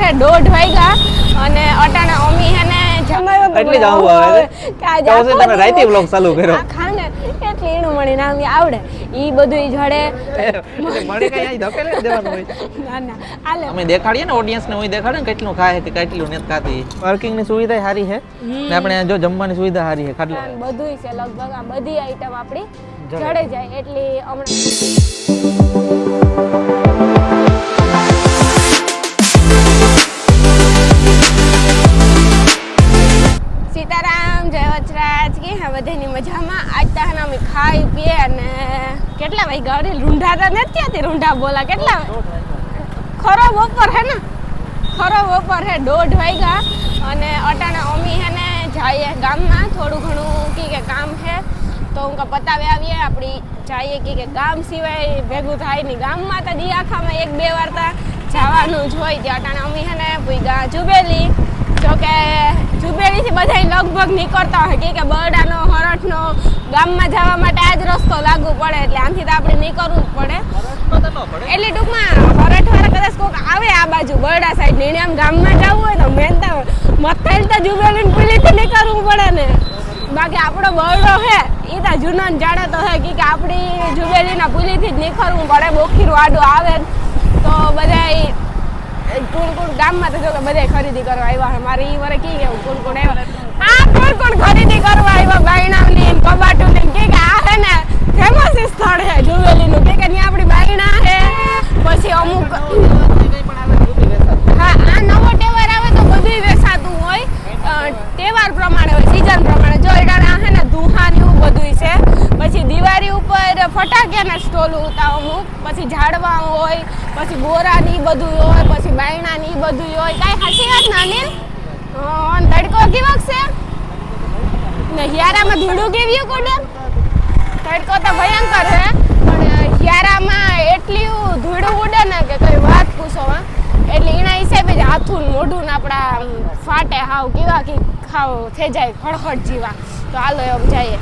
હે 1:30 વાગ્યા અને અટાણે અમી હે ને જમાયો તો એટલે જ આવું આવે કે આજ તો તમે રાઈતે વ્લોગ ચાલુ કર્યો ખાને એટલે એનું મણી નામ આવડે ઈ બધું જડે એટલે મળી કઈ અહીં ધકેલે દેવાનું હોય ના ના આલે અમે દેખાડીએ ને ઓડિયન્સ ને હોય દેખાડે ને કેટલું ખાય છે કેટલું નથી ખાતી પાર્કિંગ ની સુવિધા સારી છે ને આપણે જો જમવાની સુવિધા સારી છે ખાટલા બધુંય છે લગભગ આ બધી આઈટમ આપણી જડે જાય એટલે હમણાં સીતારામ જય વચરાજ કે હા બધાની મજામાં આજ તાહના અમે ખાઈ પીએ અને કેટલા વાગ્યા અરે રૂંઢા નથી હતી રૂંઢા બોલા કેટલા ખરો બપોર હે ને ખરો બપોર હે 1:30 વાગ્યા અને અટાણે અમી હે ને જઈએ ગામમાં થોડું ઘણું કે કામ છે તો હું પતાવી આવીએ આપણી જઈએ કે ગામ સિવાય ભેગું થાય નહીં ગામમાં તો દી આખામાં 1-2 વાર તો જવાનું જ હોય ત્યાં અટાણે અમી હે ને પૂગા જુબેલી જોકે જુબેલીથી બધા લગભગ નીકળતા હોય કે બરડાનો હરઠનો ગામમાં જવા માટે આ જ રસ્તો લાગુ પડે એટલે આમથી તો આપણે નીકળવું જ પડે એટલે ટૂંકમાં હરઠવાળા કદાચ કોઈક આવે આ બાજુ બરડા સાઈડ ને આમ ગામમાં જવું હોય તો મેન તો મથાઈલ તો જુબેલીને પુલીથી નીકળવું પડે ને બાકી આપણો બરડો હે એ તો જૂનો જાડો તો હે કે આપણી જુબેલીના પુલીથી જ નીકળવું પડે બોખીરું આડું આવે તો બધા કુણ ગામમાં તો જો કે બધા ખરીદી કરવા આવ્યા મારે ઈ વરે કી કેવું કુણ આવ્યા કોણ ખરીદી કરવા આવ્યા બાયણાની કબાટુની કે આ હે ને ફેમસ સ્થળ હે જુવેલીનું કે ત્યાં આપણી બાયણા હે પછી અમુક હા આ નવો તહેવાર આવે તો બધું વેચાતું હોય તહેવાર પ્રમાણે હોય સીઝન પ્રમાણે જો એડા હે ને દુહાન એવું બધું છે પછી દિવાળી ઉપર ફટાકિયાના સ્ટોલ ઉતા અમુક પછી ઝાડવા હોય પછી બોરાની બધું હોય પછી બાયણાની બધું હોય કાંઈ સાચી વાત ના અનિલ તડકો કેવો છે ને હિયારામાં ધૂળું કેવી કોડે તડકો તો ભયંકર હે પણ હિયારામાં એટલું ધૂળું ઉડે ને કે કઈ વાત પૂછો એટલે એના હિસાબે જ હાથું મોઢું ને આપણા ફાટે હાવ કેવા કે ખાવ થઈ જાય ખડખડ જીવા તો હાલો એમ જઈએ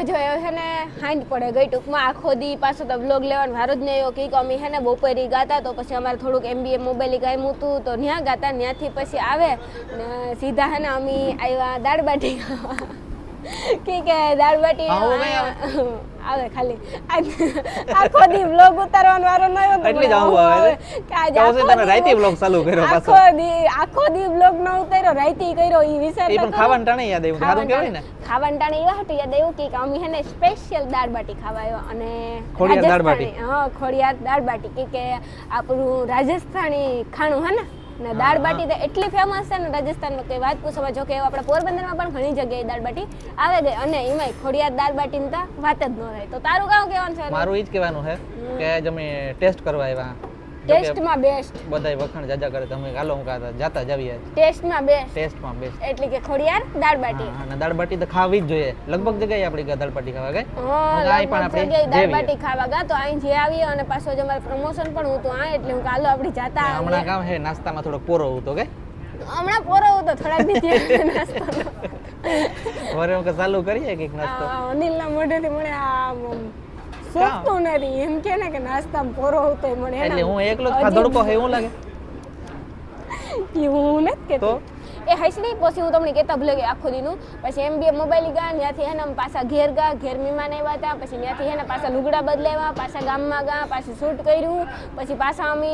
જોયો છે ને હાંડ પડે ગઈ ટૂંકમાં આખો દી પાછો તો બ્લોગ લેવાનો વારો જ નહીં કે અમે છે ને બપોરી ગાતા તો પછી અમારે થોડુંક MBA મોબાઈલ ગાયમું હતું તો ત્યાં ગાતા ત્યાંથી પછી આવે ને સીધા છે ને અમે આવ્યા દાળ બાટી કે દાળ બાટી આવે ખાલી આખો દી બ્લોગ ઉતારવાનો વારો ન આવ્યો એટલે જ આવું આવે કે આજે તમે રાઈતે બ્લોગ ચાલુ કર્યો પાછો આખો દી બ્લોગ ન ઉતાર્યો રાઈતે કર્યો ઈ વિચાર એ પણ ખાવાનું ટાણે યાદ આવ્યું સારું કહેવાય ને ખાવાનું ટાણે એવા હતું યાદ આવ્યું કે અમે હે ને સ્પેશિયલ દાળ બાટી ખાવા આવ્યો અને ખોડિયાર દાળ બાટી હા ખોડિયાર દાળ બાટી કે આપણું રાજસ્થાની ખાણું હે ને દાળ બાટી તો એટલી ફેમસ છે ને રાજસ્થાનમાં કે વાત પૂછવા જો કે આપણે પોરબંદરમાં પણ ઘણી જગ્યાએ દાળ બાટી આવે ગઈ અને એમાંય ખોડિયાર દાળ બાટીની તો વાત જ ન રહે તો તારું કામ કહેવાનું છે મારું ઈ જ કહેવાનું છે કે તમે ટેસ્ટ કરવા આવ્યા ટેસ્ટમાં બેસ્ટ બધાય વખાણ જાજા કરે તમે હાલો હું કાતા જાતા જ આવીએ ટેસ્ટમાં બેસ્ટ એટલે કે ખોડિયાર દાળ બાટી અને દાળ બાટી તો ખાવી જ જોઈએ લગભગ જગ્યાએ આપણી દાળ બાટી ખાવા ગઈ હા પણ આપણે દાળ બાટી ખાવા ગયા તો અહીં જે આવી અને પાછો જ અમારું પ્રમોશન પણ હતું આ એટલે હું કાલો આપણી જાતા હમણાં કામ છે નાસ્તામાં થોડો પોરો હતો કે હમણાં પોરો હતો થોડા દી નાસ્તાનો વરે હું ચાલુ કરીએ કે નાસ્તો અનિલના મોઢેથી મને આ સોચતું નથી એમ કે ને કે નાસ્તામાં પોરો હતો મને એટલે હું એકલો જ ખાધડકો હે એવું લાગે એવું નથી કેતો એ હસડી પછી હું તમને કહેતા ભૂલે ગઈ આખો દીનું પછી MBA મોબાઈલ ગયા ત્યાંથી હે ને પાછા ઘેર ગયા ઘેર મહેમાન આવ્યા હતા પછી ત્યાંથી હે ને પાછા લુગડા બદલાવ્યા પાછા ગામમાં ગયા પાછું શૂટ કર્યું પછી પાછા અમે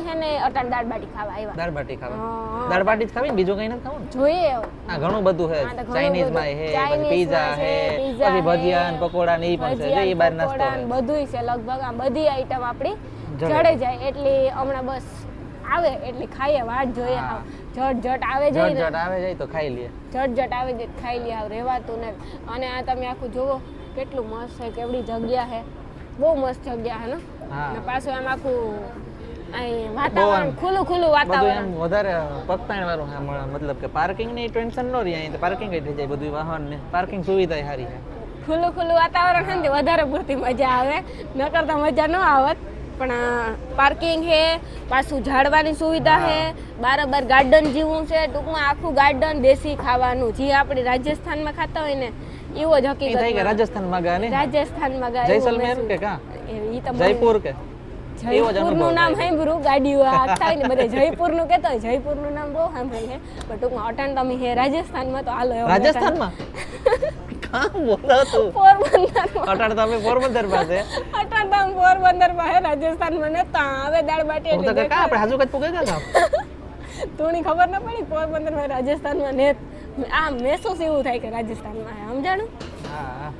હે ને અટાણ દાળ બાટી ખાવા આવ્યા દાળ બાટી જ ખાવી બીજું કઈ નથી ખાવું જોઈએ હા ઘણું બધું છે ચાઇનીઝ માં હે પછી પીઝા હે પછી ભજીયા ને પકોડા ને ઈ પણ છે જે બહાર નાસ્તો બધુંય છે લગભગ આ બધી આઈટમ આપણી જડે જાય એટલે હમણાં બસ આવે એટલે ખાઈએ વાટ જોઈએ ઝટ આવે જાય તો ખાઈ લઈએ ઝટ આવે જાય ખાઈ લઈએ રહેવાતું ને અને આ તમે આખું જોવો કેટલું મસ્ત છે કેવડી જગ્યા છે બહુ મસ્ત જગ્યા છે ને પાછું આમ આખું વાતાવરણ ખુલ્લું વાતાવરણ વધારે પગતાણ વાળું છે મતલબ કે પાર્કિંગ ની ટેન્શન ન રહી અહીં તો પાર્કિંગ થઈ જાય બધું વાહન ને પાર્કિંગ સુવિધા સારી છે ખુલ્લું વાતાવરણ છે ને વધારે પૂરતી મજા આવે નકર તો મજા ન આવત પણ પાર્કિંગ છે, પાછું ઝાડવાની સુવિધા છે, બારોબાર ગાર્ડન જેવું છે, ટૂંકમાં આખું ગાર્ડન દેશી ખાવાનું જે આપણે રાજસ્થાનમાં ખાતા હોય ને એવો જ ઈ થઈ કે હકીકત રાજસ્થાનમાં ગયા ને રાજસ્થાનમાં ગયા જૈસલમેર કે કા ઈ તો જયપુર કે એવો જ જયપુરનું અનુભવ નામ થાય. સાંભળ્યું ગાડીઓ આખતા હોય ને બધે જયપુરનું કહેતા હોય જયપુરનું નામ બહુ સાંભળ્યું છે પણ ટૂંકમાં અટાણ તમે હે રાજસ્થાનમાં તો હાલો એવું રાજસ્થાનમાં કામ બોલો તું પોરબંદરમાં અટાણ તમે પોરબંદર પાસે અટાણ તમે પોરબંદરમાં હે રાજસ્થાનમાં ને તા હવે દાળ બાટી હું તો એટલે કે કા આપણે હાજુ કચ પુગે કા તુંની ખબર ન પડી પોરબંદરમાં રાજસ્થાનમાં ને આ મહેસૂસ એવું થાય કે રાજસ્થાનમાં હે સમજાણું હા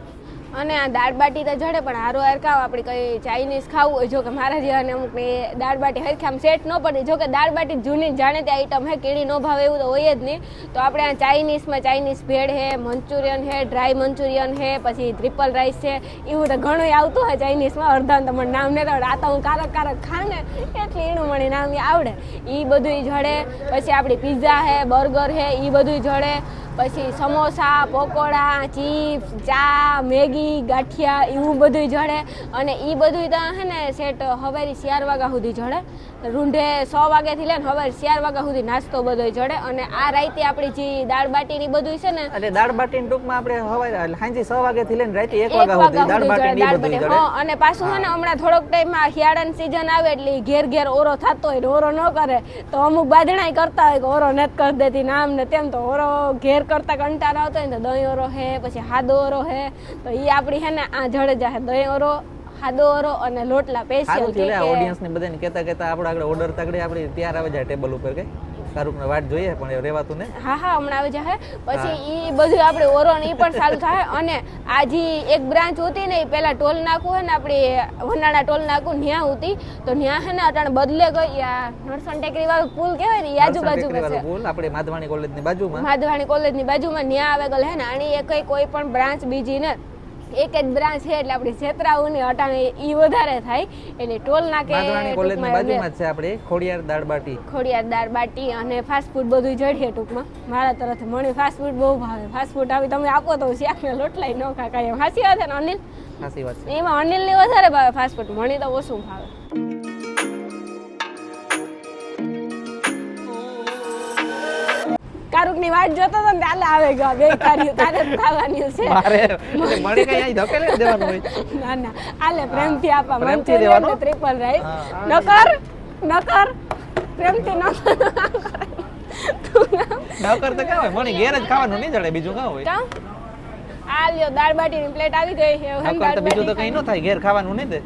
અને આ દાળ બાટી તો જડે પણ હારો હાર ખાવ આપણે કઈ ચાઇનીઝ ખાવું હોય જો કે મારા જેવાને અમુક ને દાળ બાટી હરખી આમ સેટ ન પડી જો કે દાળ બાટી જૂની જાણે તે આઈટમ હે કેળી ન ભાવે એવું તો હોય જ નહીં તો આપણે આ ચાઇનીઝમાં ચાઇનીઝ ભેળ હે મંચુરિયન હે ડ્રાય મંચુરિયન હે પછી ટ્રિપલ રાઈસ છે એવું તો ઘણું આવતું હોય ચાઇનીઝમાં અડધા તો મને નામ નહીં આવડે આ તો હું કારક ખા ને એટલે એનું મને નામ આવડે એ બધું જડે પછી આપણી પિઝા હે બર્ગર હે એ બધું જડે પછી સમોસા પકોડા ચીપ્સ ચા મેગી ગાંઠિયા એવું બધું જડે અને એ બધું તો હે ને સેટ સવારે 4 વાગ્યા સુધી જડે રૂંઢે 100 વાગ્યાથી લઈને સવારે 4 વાગ્યા સુધી નાસ્તો બધો જડે અને આ રાતે આપણી જે દાળ બાટી ની બધું છે ને એટલે દાળ બાટી ટૂંકમાં આપણે હવારે સાંજે 6 વાગ્યાથી લઈને રાતે 1 વાગ્યા સુધી દાળ બાટી ની બધું જડે હા અને પાછું છે ને હમણાં થોડોક ટાઈમમાં શિયાળાની સીઝન આવે એટલે ઈ ઘેર ઘેર ઓરો થતો હોય ને ઓરો ન કરે તો અમુક બાંધણાઈ કરતા હોય કે ઓરો નથી કરી દેતી ને આમ ને તેમ તો ઓરો ઘેર કરતા કંટાળો આવતો હોય ને તો દહીં ઓરો હે પછી હાદો ઓરો હે તો ઈ આપણી હે ને આ જડે જાહે દહીં ઓરો હાદો ઓરો અને લોટલા સારું સ્પેશિયલ થયું લે ઓડિયન્સ ને બધાને કહેતા આપણે આગળ ઓર્ડર તગડે આપણે તૈયાર આવે જાય ટેબલ ઉપર કે શાહરુખ ને વાટ જોઈએ પણ એ રેવાતું ને હા હમણાં આવી જાય પછી ઈ બધું આપણે ઓરો ને ઈ પણ સારું થાય અને આ જે એક બ્રાન્ચ હતી ને ઈ પેલા ટોલ નાકું હે ને આપણે વનાડા ટોલ નાકું ન્યા હતી તો ન્યા હે ને અટાણે બદલે ગઈ આ નરસણ ટેકરી વાળો પુલ કહેવાય ને ઈ આજુબાજુમાં છે પુલ આપણે માધવાણી કોલેજ ની બાજુમાં માધવાણી કોલેજની બાજુમાં ન્યા આવે ગયેલ હે ને આની એક કોઈ પણ બ્રાન્ચ બીજી ને એક જ બ્રાન્ચ છે એટલે આપણી છેતરાઓની અટાણે ઈ વધારે થાય એટલે ટોલ નાકે માધવાણી કોલેજ ની બાજુમાં જ છે આપણે ખોડિયાર દાળ બાટી ખોડિયાર દાળ બાટી અને ફાસ્ટ ફૂડ બધું જડીએ ટૂંકમાં મારા તરફથી મને ફાસ્ટ ફૂડ બહુ ભાવે ફાસ્ટ ફૂડ આવી તમે આપો તો શાકને લોટલાય ન ખા કાંઈ એમ હાસી વાત છે ને અનિલ સાચી વાત છે એમાં અનિલની વધારે ભાવે ફાસ્ટ ફૂડ મને તો ઓછું ભાવે કારુકની વાટ જોતો તો ને તાલે આવે ગયો બે કાર્યું તારે જ ખાવાની છે મારે મળી કઈ અહીં ધકેલે જ દેવાનું હોય ના ના આલે પ્રેમથી આપા પ્રેમથી મંચુરિયન દેવાનું? ને ટ્રિપલ રાઈસ હા. નકર પ્રેમથી ન નકર તો કાં હોય મણી ઘેર જ ખાવાનું નહીં જડે બીજું કાં હોય કાં આ લ્યો દાળ બાટીની પ્લેટ આવી ગઈ છે હવે નકર તો બીજું તો કઈ ન થાય ઘેર ખાવાનું નહીં દે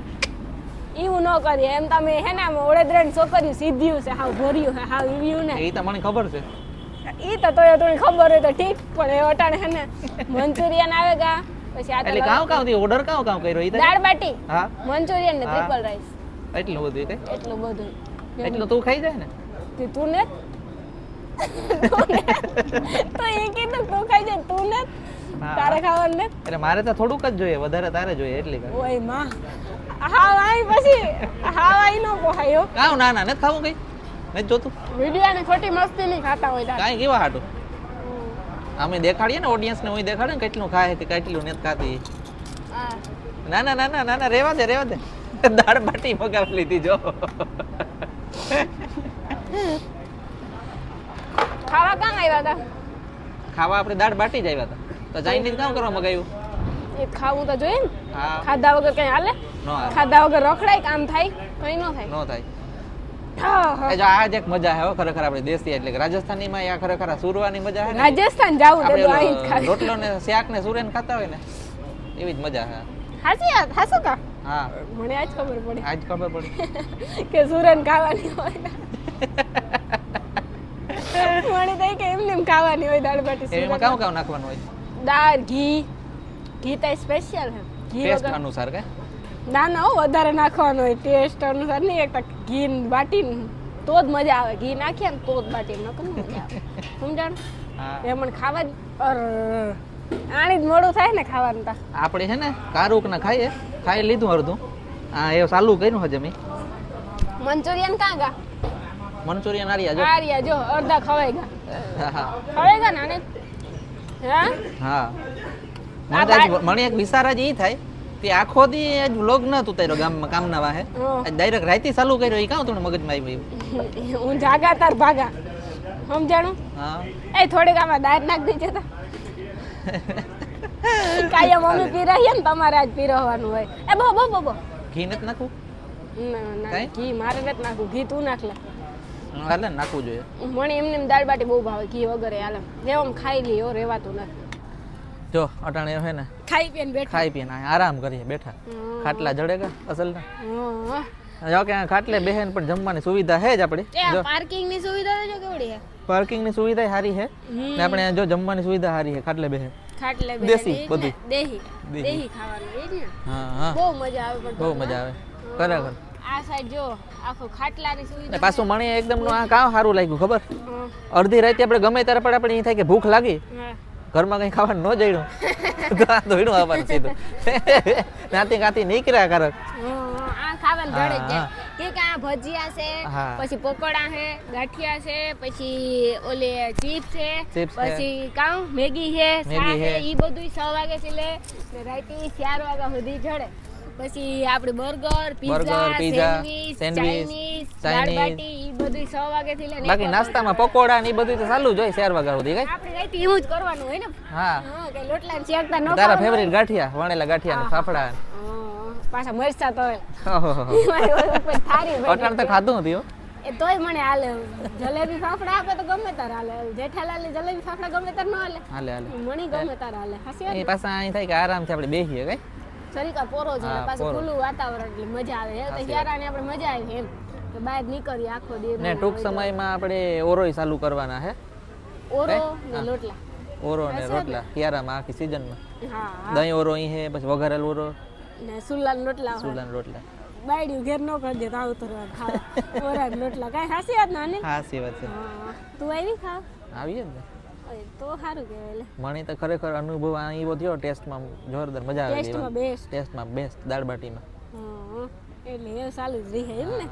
એવું ન કરીએ એમ તમે હે ને ઓળેદરાની છોકરીઓ સીધ્યું છે હાવ ભર્યું છે હાવ ઈવ્યું ને એ તો મને ખબર છે ઈ તો તોય થોડી ખબર હોય તો ઠીક પણ એ અટાણે હે ને મંચુરિયન આવે ગા પછી આ એટલે કાં કાં થી ઓર્ડર કાં કર્યો ઈ તો દાળ બાટી હા મંચુરિયન ને હા. ટ્રિપલ રાઈસ એટલું બધું કે એટલું બધું એટલું તું ખાઈ જાય ને તે તું ને તો એ કીધું તું ખાઈ જાય તું ને હા. તારે ખાવાનું ને એટલે મારે તો થોડુંક જ જોઈએ વધારે તારે જોઈએ એટલી કાં ઓય માં હાવ આઈ પછી હાવ આઈ નો પોહાયો કાં ના ના નથી ખાવું કઈ નથી જોતું વિડિયો ને ખોટી મસ્તી નહીં ખાતા હોય તાર કાંઈ કેવા હાટું અમે દેખાડીએ ને ઓડિયન્સ ને હું દેખાડે ને કેટલું ખાય કે કેટલું નથી ખાતી હા ના ના ના ના ના ના રેવા દે દાળ બાટી મગાવી લીધી જો ખાવા કાં આવ્યા હતા ખાવા આપણે દાળ બાટી જ આવ્યા હતા તો ચાઇનીઝ કામ કરવા મગાવ્યું એ ખાવું તો જોઈએ ને હા ખાધા વગર કઈ હાલે નો હાલે. ખાધા વગર રખડાય કામ થાય કઈ ન થાય નો થાય હા, હા. એ જો આ જ એક મજા હે હો ખરેખર આપણે દેશી એટલે કે રાજસ્થાની માં આ ખરેખર આ સુરવાની મજા હે ને રાજસ્થાન જાવું આપણે તો અહીં જ ઓલો ખાવી રોટલો ને શાક ને સુરેન ખાતા હોય ને એવી જ મજા હે હાચી વાત હાસુ કા હા મને આજ ખબર પડી આજ ખબર પડી કે સુરન ખાવાની હોય મને તો કે એમને એમ ખાવાની હોય દાળ બાટી એમાં સુરન કામ કામ નાખવાનું હોય દાળ ઘી ઘી તો સ્પેશિયલ હે ઘી ટેસ્ટ વગર અનુસાર કે ના ના હો વધારે નાખવાનું હોય ટેસ્ટ અનુસાર નહીં એક ઘી બાટી તો જ મજા આવે ઘી નાખીએ ને તો જ બાટી નકર ન મજા આવે સમજાણ હા એ મને ખાવા જ આણી જ મોડું થાય ને ખાવાનું તા આપણે છે ને કારુક ને ખાઈ લીધું અડધું હા એ ચાલુ કર્યું હજે મેં મંચુરિયન કાં ગા મંચુરિયન આર્યા જો આર્યા જો અડધા ખવાઈ ગયા હા ખવાઈ ગયા ને આને? હા હા મને તો આજ- મને એક વિચાર જ ઈ થાય તે આખો દી આજ વ્લોગ ન ઉતાર્યો ગામમાં કામના વાહે હં. આજ ડાયરેક્ટ રાઈતી ચાલુ કર્યો એ કાં તમને મગજમાં આવ્યું હું જાગા તાર ભાગા સમજાણું હા એ થોડીક આમાં દાળ નાખ દેજે તો કાયમ મમ્મી પી રહી ને તમારે આજ પીરવવાનું હોય એ બો બો બો બો ઘી નથી નાખવું ના ના કાંઈ? ઘી મારે નથી નાખવું ઘી તું નાખ લે હાલે ને નાખવું જોઈએ મને એમને એમ દાળ બાટી બહુ ભાવે ઘી વગર હાલે જેમ આમ ખાઈ લઈએ રેવાતું નથી જો અટાણે હે ને ખાઈ પીને બેઠા ખાઈ પીને અહીંયા આરામ કરીએ બેઠા ખાટલા જડેગા અસલ ના હં. જો કે ખાટલે બેહેન પણ જમવાની સુવિધા છે જ આપણી એ જો પાર્કિંગ ની સુવિધા તો જો કેવડી હે પાર્કિંગની સુવિધા સારી છે હમ. ને આપણે જો જમવાની સુવિધા સારી છે ખાટલે બેહે ખાટલે બેસીને દેશી ઈ જ ને, બધું. દેહી દેહી. દેહી ખાવાનું એ જ ને હા હા બહુ મજા આવે પણ બહુ મજા આવે ખરેખર આ સાઈડ જો આખો ખાટલાની ને સુવિધા પાછું મને એકદમ નું આ કામ સારું લાગ્યું ખબર હં. અડધી રાતે આપણે ગમે ત્યારે પણ આપણે એ થાય કે ભૂખ લાગી હા. ઘરમાં કઈ ખાવાનું ન જઈડું તો આ દોડ્યું આવવાનું સીધું નાતી કાતી નીકળ્યા કરક આ ખાવાનું જડે જ હા, જાય કે આ ભજીયા છે હા. પછી પકોડા છે ગાંઠિયા છે પછી ઓલે ચીપ છે Chips છે. પછી કાઉ મેગી છે મેગી છે છે. ઈ બધું 6 વાગે થી લે ને રાતે 4 વાગ્યા સુધી જડે પછી આપણે burger Burger, pizza pizza, sandwich sandwich, Chinese Chinese. દાળ બાટી ઈ બધું 6 વાગે થી લઈને બાકી નાસ્તામાં પકોડા ને એ બધું તો ચાલુ જ હોય 4 વાગ્યા સુધી કઈ આપણે રાતે એવું જ કરવાનું હોય ને હા હા કે લોટલા ને શેકતા ન તારા ખાવાનું હોય. ફેવરિટ ગાંઠિયા વણેલા ગાંઠિયા ને ફાફડા ને. પાછા મરચા તો ઓહોહો. મારી ઓલી ઉપર થારી ભરી અટાણ તો ખાધું નથી હો એ તોય મને હાલે જલેબી ફાફડા આપે તો ગમે તાર હાલે જેઠાલાલ જલેબી ફાફડા ગમે તાર ન હાલે હાલે હાલે મણી ગમે તાર હાલે હાસી એ પાછા અહીં થાય કે આરામથી આપણે બેસીએ કઈ શરીકા પોરો છે હા, પાછું પોરો. ખુલ્લું વાતાવરણ એટલે મજા આવે હે તો સાચી હિયારાને આપણે મજા આવી એમ કે બહાર નીકળીએ આખો દી ને ટૂંક સમયમાં આપણે ઓરોય ચાલુ કરવાના હે ઓરો હે? ને હા. લોટલા ઓરો ને રોટલા શિયાળામાં આખી સિઝનમાં હા દહીં ઓરો અહીં હે પછી વઘારેલ ઓરો ને સુલાલ લોટલા હોય સુલાન રોટલા બાયડ્યું ઘેર ન કરી દે તો આવતો રહે ખાવા ઓરા ને લોટલા કાંઈ હાસી વાત ના ને હા સી વાત છે હા તું આવી ખા આવીએ ને તો સારું કહેવાય લે મને તો ખરેખર અનુભવ આ એવો થયો ટેસ્ટમાં જોરદાર મજા આવે ટેસ્ટમાં બેસ્ટ ટેસ્ટમાં બેસ્ટ દાળ બાટીમાં એટલે એ ચાલુ જ રહે એમ ને